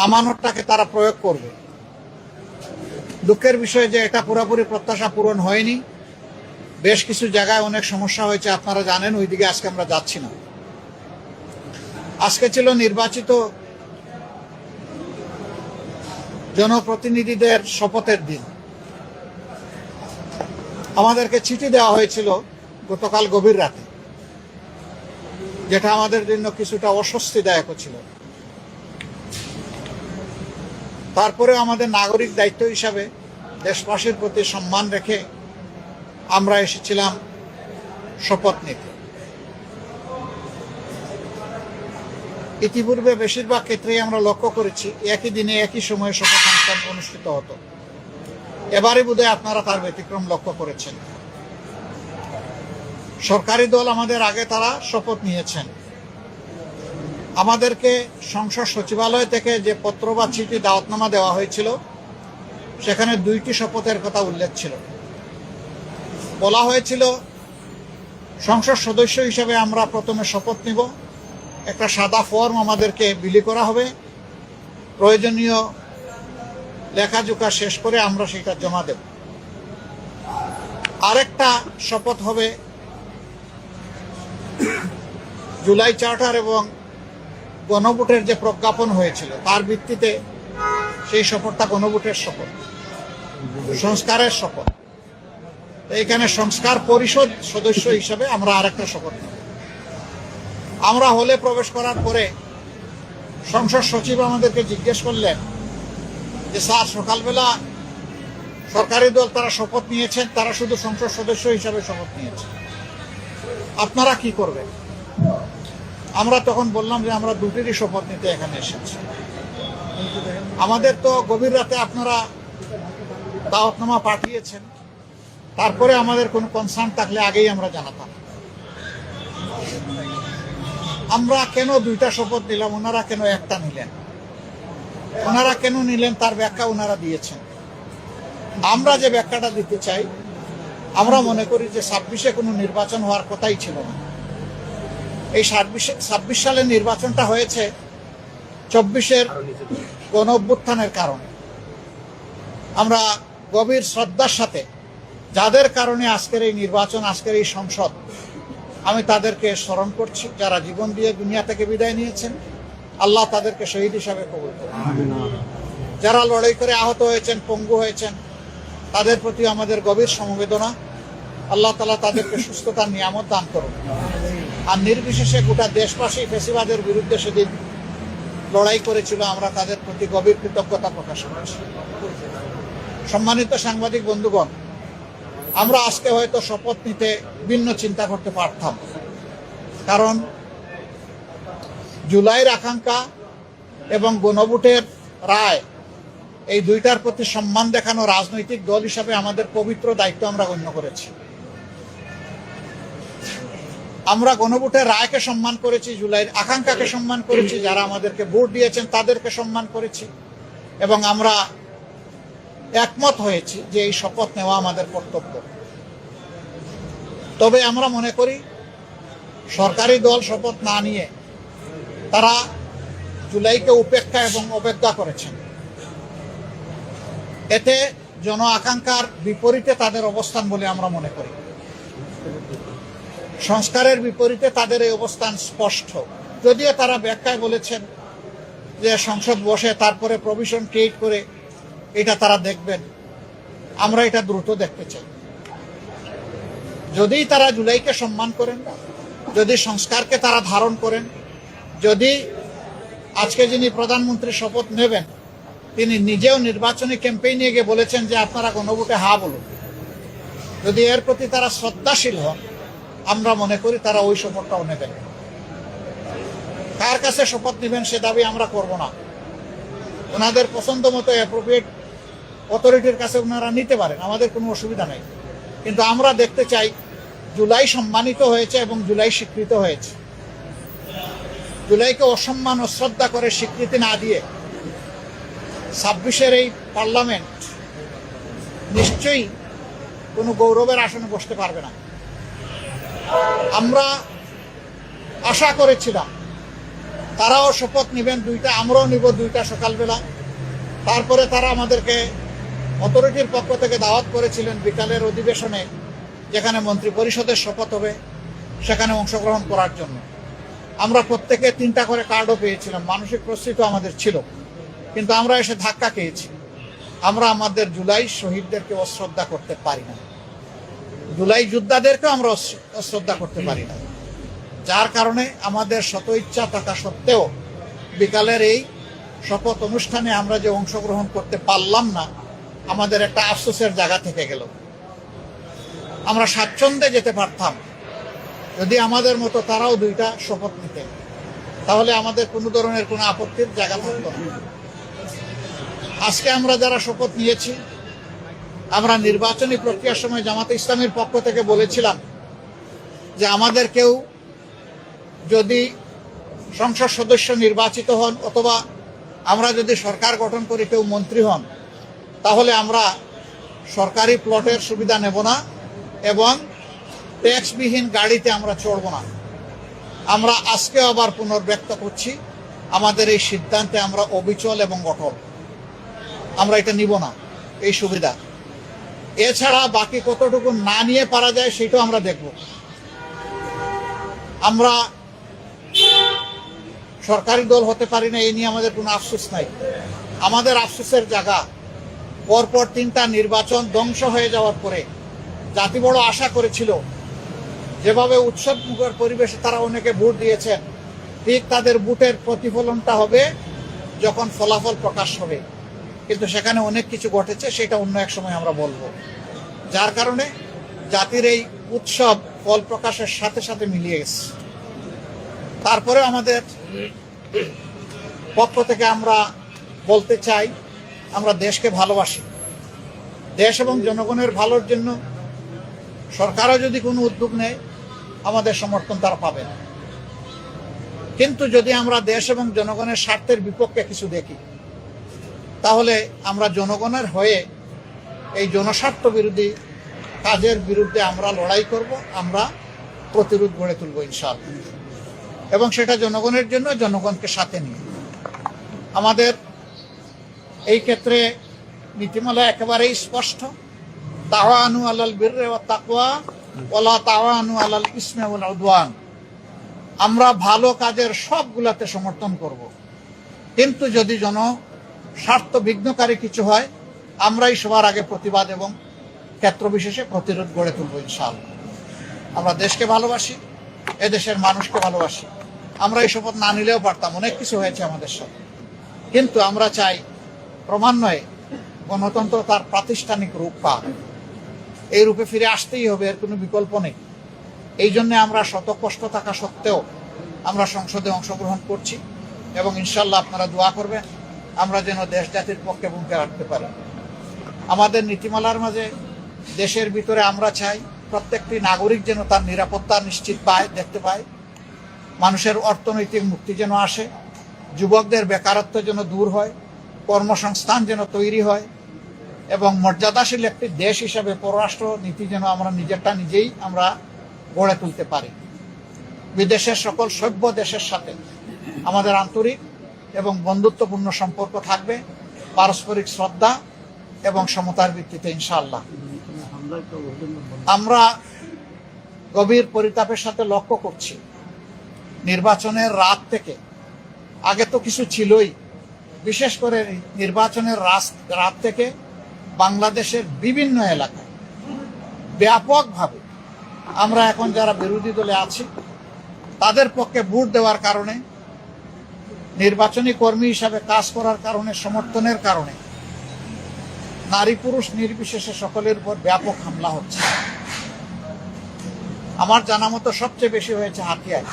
আমানতটাকে তারা প্রয়োগ করবে। দুঃখের বিষয় যে এটা পুরোপুরি প্রত্যাশা পূরণ হয়নি। বেশ কিছু জায়গায় অনেক সমস্যা হয়েছে, আপনারা জানেন, ওইদিকে আজকে আমরা যাচ্ছি না। আজকে ছিল নির্বাচিত জনপ্রতিনিধিদের শপথের দিন। আমাদেরকে চিঠি দেওয়া হয়েছিল গতকাল গভীর রাতে, যেটা আমাদের জন্য কিছুটা অস্বস্তিদায়ক ছিল। তারপরে আমাদের নাগরিক দায়িত্ব হিসাবে দেশবাসীর প্রতি সম্মান রেখে আমরা এসেছিলাম শপথ নিতে। ইতিপূর্বে বেশিরভাগ ক্ষেত্রেই আমরা লক্ষ্য করেছি একই দিনে একই সময়ে শপথ অনুষ্ঠান অনুষ্ঠিত হতো। এবারে বোধহয় আপনারা তার ব্যতিক্রম লক্ষ্য করেছেন। সরকারি দল আমাদের আগে তারা শপথ নিয়েছেন। আমাদেরকে সংসদ সচিবালয় থেকে যে পত্র বা চিঠি দাওয়াতনামা দেওয়া হয়েছিল, সেখানে 2টি শপথের কথা উল্লেখ ছিল। বলা হয়েছিল সংসদ সদস্য হিসেবে আমরা প্রথমে শপথ নিব, একটা সাদা ফর্ম আমাদেরকে বিলি করা হবে, প্রয়োজনীয় লেখাজোখা শেষ করে আমরা সেটা জমা দেব। আরেকটা শপথ হবে জুলাই চার্টার এবং গণভোটের যে প্রজ্ঞাপন হয়েছিল তার ভিত্তিতে সেই শপথটা গণভোটের শপথ, সংস্কারের শপথ। এইখানে সংস্কার পরিষদ সদস্য হিসেবে আমরা আরেকটা শপথ নেব। আমরা হলে প্রবেশ করার পরে সংসদ সচিব আমাদেরকে জিজ্ঞেস করলেন যে স্যার, সকালবেলা সরকারি দল তারা শপথ নিয়েছেন, তারা শুধু সংসদ সদস্য হিসাবে শপথ নিয়েছে, আপনারা কি করবেন? আমরা তখন বললাম যে আমরা 2টিরই শপথ নিতে এখানে এসেছি। আমাদের তো গভীর রাতে আপনারা দাওয়াতনামা পাঠিয়েছেন, তারপরে আমাদের কোনো কনসার্ন থাকলে আগেই আমরা জানাতাম। আমরা কেন 2টা শপথ নিলাম, ওনারা কেন একটা নিলেন? ওনারা কেন নিলেন তার ব্যাখ্যা ওনারা দিয়েছেন। আমরা যে ব্যাখ্যাটা দিতে চাই, আমরা মনে করি যে 26-এ কোনো নির্বাচন হওয়ার কথাই ছিল না। এই 26 সালের নির্বাচনটা হয়েছে 24-এর গণ অভ্যুত্থানের কারণে। আমরা গভীর শ্রদ্ধার সাথে যাদের কারণে আজকের এই নির্বাচন, আজকের এই সংসদ, আমি তাদেরকে স্মরণ করছি, যারা জীবন দিয়ে দুনিয়া থেকে বিদায় নিয়েছেন। আল্লাহ তাদেরকে শহীদ হিসাবে কবুল করুন। যারা লড়াই করে আহত হয়েছেন, পঙ্গু হয়েছেন, তাদের প্রতি আমাদের গভীর সমবেদনা। আল্লাহ তাআলা তাদেরকে সুস্থতার নিয়ামত দান করুন। আর নির্বিশেষে গোটা দেশবাসী ফ্যাসিবাদের বিরুদ্ধে সেদিন লড়াই করেছিল, আমরা তাদের প্রতি গভীর কৃতজ্ঞতা প্রকাশ করছি। সম্মানিত সাংবাদিক বন্ধুগণ, আমরা আজকে হয়তো শপথ নিতে ভিন্ন চিন্তা করতে পারতাম, কারণ জুলাইয়ের আকাঙ্ক্ষা এবং গণভোটের রায়, এই 2টার প্রতি সম্মান দেখানো রাজনৈতিক দল হিসাবে আমাদের পবিত্র দায়িত্ব আমরা গণ্য করেছি। আমরা গণভোটের রায়কে সম্মান করেছি, জুলাইয়ের আকাঙ্ক্ষাকে সম্মান করেছি, যারা আমাদেরকে ভোট দিয়েছেন তাদেরকে সম্মান করেছি, এবং আমরা একমত হয়েছি যে এই শপথ নেওয়া আমাদের কর্তব্য। তবে আমরা মনে করি সরকারি দল শপথ না নিয়ে তারা জুলাইকে উপেক্ষা এবং অবজ্ঞা করেছেন। এতে জন আকাঙ্ক্ষার বিপরীতে তাদের অবস্থান বলে আমরা মনে করি। সংস্কারের বিপরীতে তাদের এই অবস্থান স্পষ্ট। যদিও তারা ব্যাখ্যায় বলেছেন যে সংসদ বসে তারপরে প্রভিশন ক্রিয়েট করে এটা তারা দেখবেন, আমরা এটা দ্রুত দেখতে চাই। যদি তারা জুলাইকে সম্মান করেন, যদি সংস্কারকে তারা ধারণ করেন, যদি আজকে যিনি প্রধানমন্ত্রী শপথ নেবেন তিনি নিজেও নির্বাচনী ক্যাম্পেইনে গিয়ে বলেছেন যে আপনারা গণভোটে হা বলুন, যদি এর প্রতি তারা শ্রদ্ধাশীল হন, আমরা মনে করি তারা ওই শপথটাও নেবেন। কার কাছে শপথ নেবেন সে দাবি আমরা করব না। ওনাদের পছন্দ মতো অ্যাপ্রোপ্রিয়েট অথরিটির কাছে ওনারা নিতে পারেন, আমাদের কোনো অসুবিধা নেই। কিন্তু আমরা দেখতে চাই জুলাই সম্মানিত হয়েছে এবং জুলাই স্বীকৃত হয়েছে। জুলাইকে অসম্মান অশ্রদ্ধা করে স্বীকৃতি না দিয়ে 26-এর এই পার্লামেন্ট নিশ্চয়ই কোনো গৌরবের আসনে বসতে পারবে না। আমরা আশা করেছিলাম তারাও শপথ নেবেন দুইটা, আমরাও নিব দুইটা সকালবেলা। তারপরে তারা আমাদেরকে অথরিটির পক্ষ থেকে দাওয়াত করেছিলেন বিকালের অধিবেশনে, যেখানে মন্ত্রী পরিষদের শপথ হবে, সেখানে অংশগ্রহণ করার জন্য। আমরা প্রত্যেকে 3টা করে কার্ডও পেয়েছিলাম, মানসিক প্রস্তুতি আমাদের ছিল, কিন্তু আমরা এসে ধাক্কা খেয়েছি। আমরা আমাদের জুলাই শহীদদেরকে অশ্রদ্ধা করতে পারি না, জুলাই যোদ্ধাদেরকেও আমরা অশ্রদ্ধা করতে পারি না, যার কারণে আমাদের শত ইচ্ছা থাকা সত্ত্বেও বিকালের এই শপথ অনুষ্ঠানে আমরা যে অংশগ্রহণ করতে পারলাম না, আমাদের একটা আফসোসের জায়গা থেকে গেল। আমরা স্বাচ্ছন্দ্যে যেতে পারতাম যদি আমাদের মতো তারাও 2টা শপথ নিতেন, তাহলে আমাদের কোনো ধরনের কোনো আপত্তির জায়গা থাকতো না। আজকে আমরা যারা শপথ নিয়েছি, আমরা নির্বাচনী প্রক্রিয়ার সময় জামাতে ইসলামের পক্ষ থেকে বলেছিলাম যে আমাদের কেউ যদি সংসদ সদস্য নির্বাচিত হন অথবা আমরা যদি সরকার গঠন করি কেউ মন্ত্রী হন, তাহলে আমরা সরকারি প্লটের সুবিধা নেব না এবং ট্যাক্সবিহীন গাড়িতে আমরা চড়ব না। আমরা আজকে আবার পুনর্ব্যক্ত করছি, আমাদের এই সিদ্ধান্তে আমরা অবিচল এবং অটল। আমরা এটা নিব না, এই সুবিধা। এছাড়া বাকি কতটুকু না নিয়ে পারা যায় সেটাও আমরা দেখব। আমরা সরকারি দল হতে পারি না, এই নিয়ে আমাদের কোনো আফসোস নাই। আমাদের আফসোসের জায়গা পরপর 3টা নির্বাচন ধ্বংস হয়ে যাওয়ার পরে জাতি বড় আশা করেছিল, যেভাবে উৎসব মুখর পরিবেশে তারা অনেকে ভোট দিয়েছেন, ঠিক তাদের ভোটের প্রতিফলনটা হবে যখন ফলাফল প্রকাশ হবে। কিন্তু সেখানে অনেক কিছু ঘটেছে, সেটা অন্য এক সময় আমরা বলবো। যার কারণে জাতির এই উৎসব ফল প্রকাশের সাথে সাথে মিলিয়ে গেছে। তারপরে আমাদের পক্ষ থেকে আমরা বলতে চাই, আমরা দেশকে ভালোবাসি। দেশ এবং জনগণের ভালোর জন্য সরকারও যদি কোনো উদ্যোগ নেয়, আমাদের সমর্থন তারা পাবে না। কিন্তু যদি আমরা দেশ এবং জনগণের স্বার্থের বিপক্ষে কিছু দেখি, তাহলে আমরা জনগণের হয়ে এই জনস্বার্থ বিরোধী কাজের বিরুদ্ধে আমরা লড়াই করব, আমরা প্রতিরোধ গড়ে তুলব ইনশাআল্লাহ। এবং সেটা জনগণের জন্য, জনগণকে সাথে নিয়ে। আমাদের এই ক্ষেত্রে নীতিমালা একেবারেই স্পষ্ট, তাওয়ানু আলাল বিররি ওয়াত তাকওয়া ওয়ালা তাওয়ানু আলাল ইসমি ওয়াল উদওয়ান। আমরা ভালো কাজের সবগুলাতে সমর্থন করব, কিন্তু যদি স্বার্থ বিঘ্নকারী কিছু হয়, আমরাই সবার আগে প্রতিবাদ এবং ক্ষেত্র বিশেষে প্রতিরোধ গড়ে তুলব ইনশাআল্লাহ। আমরা দেশকে ভালোবাসি, এদেশের মানুষকে ভালোবাসি। আমরা এই শপথ না নিলেও পারতাম, অনেক কিছু হয়েছে আমাদের সাথে, কিন্তু আমরা চাই ক্রমান্বয়ে গণতন্ত্র তার প্রাতিষ্ঠানিক রূপ পাক। এই রূপে ফিরে আসতেই হবে, এর কোনো বিকল্প নেই। এই জন্য আমরা শত কষ্ট থাকা সত্ত্বেও আমরা সংসদে অংশগ্রহণ করছি এবং ইনশাল্লাহ আপনারা দোয়া করবেন আমরা যেন দেশ জাতির পক্ষে ভূমিকা রাখতে পারি। আমাদের নীতিমালার মাঝে দেশের ভিতরে আমরা চাই প্রত্যেকটি নাগরিক যেন তার নিরাপত্তা নিশ্চিত পায়, দেখতে পায়। মানুষের অর্থনৈতিক মুক্তি যেন আসে, যুবকদের বেকারত্ব যেন দূর হয়, কর্মসংস্থান যেন তৈরি হয় এবং মর্যাদাশীল একটি দেশ হিসাবে পররাষ্ট্র নীতি যেন আমরা নিজেরটা নিজেই আমরা গড়ে তুলতে পারি। বিদেশের সকল সভ্য দেশের সাথে আমাদের আন্তরিক এবং বন্ধুত্বপূর্ণ সম্পর্ক থাকবে, পারস্পরিক শ্রদ্ধা এবং সমতার ভিত্তিতে ইনশাআল্লাহ। আমরা গভীর পরিতাপের সাথে লক্ষ্য করছি, নির্বাচনের রাত থেকে, আগে তো কিছু ছিলই, বিশেষ করে নির্বাচনের রাত থেকে বাংলাদেশের বিভিন্ন এলাকায় ব্যাপকভাবে আমরা এখন যারা বিরোধী দলে আছি তাদের পক্ষে ভোট দেওয়ার কারণে, নির্বাচনী কর্মী হিসাবে কাজ করার কারণে, সমর্থনের কারণে নারী পুরুষ নির্বিশেষে সকলের উপর ব্যাপক হামলা হচ্ছে। আমার জানা মতো সবচেয়ে বেশি হয়েছে হাতিয়ায়,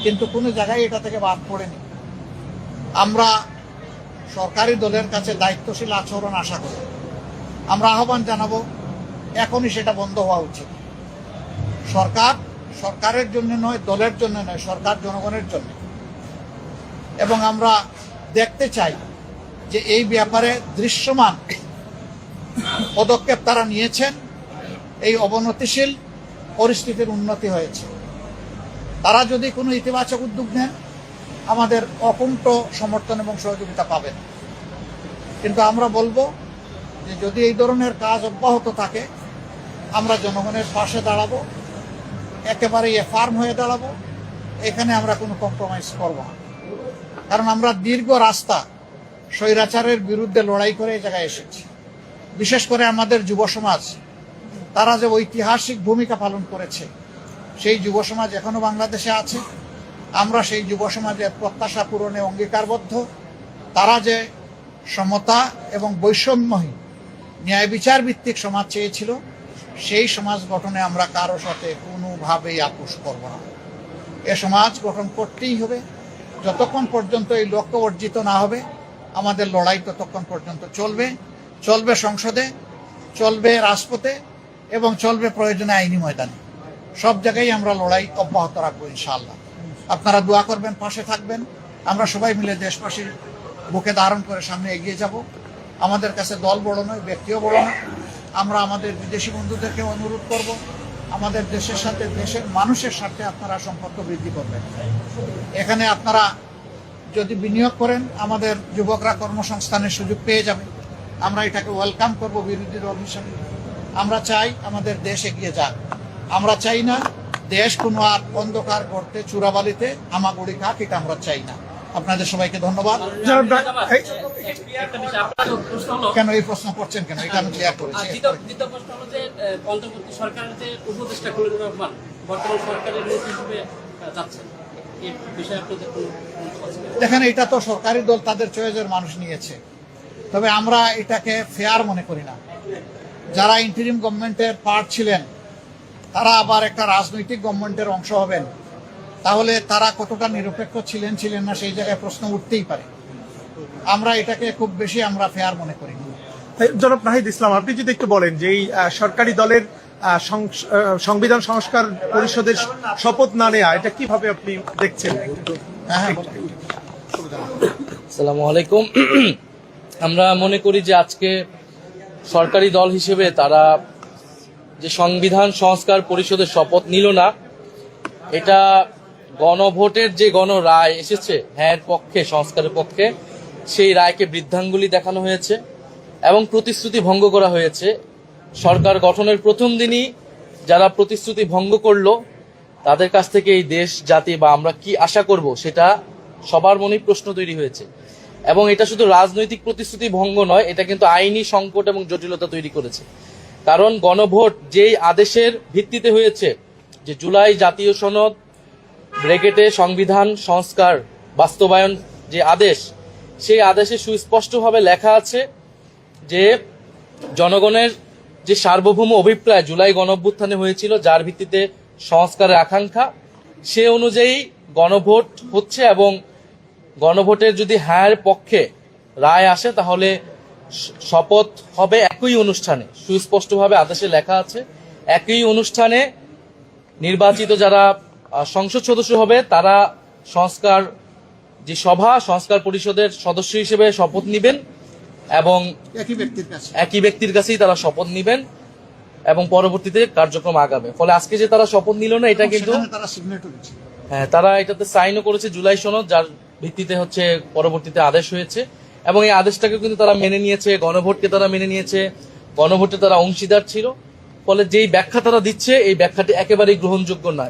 কিন্তু কোনো জায়গায় এটা থেকে বাদ পড়েনি। আমরা সরকারি দলের কাছে দায়িত্বশীল আচরণ আশা করি। আমরা আহ্বান জানাবো এখনই সেটা বন্ধ হওয়া উচিত। সরকারের জন্য নয়, দলের জন্য নয়, সরকার জনগণের জন্য। এবং আমরা দেখতে চাই যে এই ব্যাপারে দৃশ্যমান পদক্ষেপ তারা নিয়েছেন, এই অবনতিশীল পরিস্থিতির উন্নতি হয়েছে। তারা যদি কোনো ইতিবাচক উদ্যোগ নেন, আমাদের অকুণ্ঠ সমর্থন এবং সহযোগিতা পাবেন। কিন্তু আমরা বলবো যে যদি এই ধরনের কাজ অব্যাহত থাকে, আমরা জনগণের পাশে দাঁড়াবো, একেবারেই ফার্ম হয়ে দাঁড়াবো। এখানে আমরা কোনো কম্প্রোমাইজ করব না, কারণ আমরা দীর্ঘ রাস্তা স্বৈরাচারের বিরুদ্ধে লড়াই করে এই জায়গায় এসেছি। বিশেষ করে আমাদের যুব সমাজ, তারা যে ঐতিহাসিক ভূমিকা পালন করেছে, সেই যুব সমাজ এখনো বাংলাদেশে আছে। আমরা সেই যুব সমাজের প্রত্যাশা পূরণে অঙ্গীকারবদ্ধ। তারা যে সমতা এবং বৈষম্যহীন ন্যায় বিচার ভিত্তিক সমাজ চেয়েছিল, সেই সমাজ গঠনে আমরা কারো সাথে কোনোভাবেই আপোষ করব না। এ সমাজ গঠন করতেই হবে। যতক্ষণ পর্যন্ত এই লক্ষ্য অর্জিত না হবে, আমাদের লড়াই ততক্ষণ পর্যন্ত চলবে। চলবে সংসদে, চলবে রাজপথে এবং চলবে প্রয়োজনে আইনি ময়দানে। সব জায়গায় আমরা লড়াই অব্যাহত রাখবো ইনশাআল্লাহ। আপনারা দোয়া করবেন, পাশে থাকবেন। আমরা সবাই মিলে দেশবাসীর বুকে ধারণ করে সামনে এগিয়ে যাব। আমাদের কাছে দল বড় নয়, ব্যক্তিও বড় নয়। আমরা আমাদের বিদেশি বন্ধুদেরকে অনুরোধ করব, আমাদের দেশের সাথে, দেশের মানুষের সাথে আপনারা সম্পর্ক বৃদ্ধি করবেন। এখানে আপনারা যদি বিনিয়োগ করেন, আমাদের যুবকরা কর্মসংস্থানের সুযোগ পেয়ে যাবে। আমরা এটাকে ওয়েলকাম করব বিরোধী দল হিসাবে। আমরা চাই আমাদের দেশ এগিয়ে যাক। আমরা চাই না দেশ কোনো আর অন্ধকার করতে, চূড়াবালিতে হামাগুড়ি খাক, এটা আমরা চাই না। আপনাদের সবাইকে ধন্যবাদ। কেন এই প্রশ্ন করছেন কেন? এটা আমি ক্লিয়ার করেছি। দ্বিতীয় প্রশ্ন হলো যে অন্তর্বর্তী সরকারের যে উপদেষ্টা খলিলুর রহমান বর্তমান সরকারের মন্ত্রী হিসেবে যাচ্ছেন, এই বিষয়ে আপনাদের কোনো মন্তব্য আছে? দেখেন, এটা তো সরকারি দল তাদের চয়েসের মানুষ নিয়েছে, তবে আমরা এটাকে ফেয়ার মনে করি না। যারা ইন্টারিম গভর্নমেন্টের পার্ট ছিলেন, তারা আবার একটা রাজনৈতিক গভর্নমেন্টের অংশ হবেন, তাহলে তারা কতটা নিরপেক্ষ ছিলেন না, সেই জায়গায় প্রশ্ন উঠতেই পারে। আমরা এটাকে খুব বেশি আমরা ফেয়ার মনে করি না। জনাব নাহিদ ইসলাম, আপনি যদি একটু বলেন যে এই সরকারি দলের সংবিধান সংস্কার পরিষদের শপথ না নেওয়া, এটা কিভাবে আপনি দেখছেন? হ্যাঁ, আসসালামু আলাইকুম। আমরা মনে করি যে আজকে সরকারি দল হিসেবে তারা যে সংবিধান সংস্কার পরিষদের শপথ নিল না, এটা গণভোটের যে গণরায় এসেছে হ্যাঁ পক্ষে, সংস্কারের পক্ষে, সেই রায়কে বৃদ্ধাঙ্গুলি দেখানো হয়েছে এবং প্রতিশ্রুতি ভঙ্গ করা হয়েছে। সরকার গঠনের প্রথম দিনই যারা প্রতিশ্রুতি ভঙ্গ করলো, তাদের কাছ থেকে এই দেশ জাতি বা আমরা কি আশা করব, সেটা সবার মনেই প্রশ্ন তৈরি হয়েছে। এবং এটা শুধু রাজনৈতিক প্রতিশ্রুতি ভঙ্গ নয়, এটা কিন্তু আইনি সংকট এবং জটিলতা তৈরি করেছে। কারণ গণভোট যেই আদেশের ভিত্তিতে হয়েছে, যে জুলাই জাতীয় সনদ ব্র্যাকেটে সংবিধান সংস্কার বাস্তবায়ন যে আদেশ, সেই আদেশে সুস্পষ্টভাবে লেখা আছে যে জনগণের যে সার্বভৌম অভিপ্রায় জুলাই গণঅভ্যুত্থানে হয়েছিল, যার ভিত্তিতে সংস্কারের আকাঙ্ক্ষা, সে অনুযায়ী গণভোট হচ্ছে এবং গণভোটের যদি হ্যাঁ পক্ষে রায় আসে, তাহলে শপথ হবে একই অনুষ্ঠানে। সুস্পষ্টভাবে আদেশে লেখা আছে একই অনুষ্ঠানে নির্বাচিত যারা সংসদ সদস্য হবে, তারা সংস্কার যে সভা, সংস্কার পরিষদের সদস্য হিসেবে শপথ নিবেন এবং একই ব্যক্তির কাছেই তারা শপথ নিবেন এবং পরবর্তীতে কার্যক্রম আগাবে। ফলে আজকে যে তারা শপথ নিল না, এটা কিন্তু হ্যাঁ, তারা এটাতে সাইনও করেছে জুলাই সনদ, যার ভিত্তিতে হচ্ছে পরবর্তীতে আদেশ হয়েছে এবং এই আদেশটাকে কিন্তু তারা মেনে নিয়েছে। গণভোটকে তারা মেনে নিয়েছে, গণভোটে তারা অংশীদার ছিল। ফলে যেই ব্যাখ্যা তারা দিচ্ছে, এই ব্যাখ্যাটি একেবারেই গ্রহণযোগ্য নয়।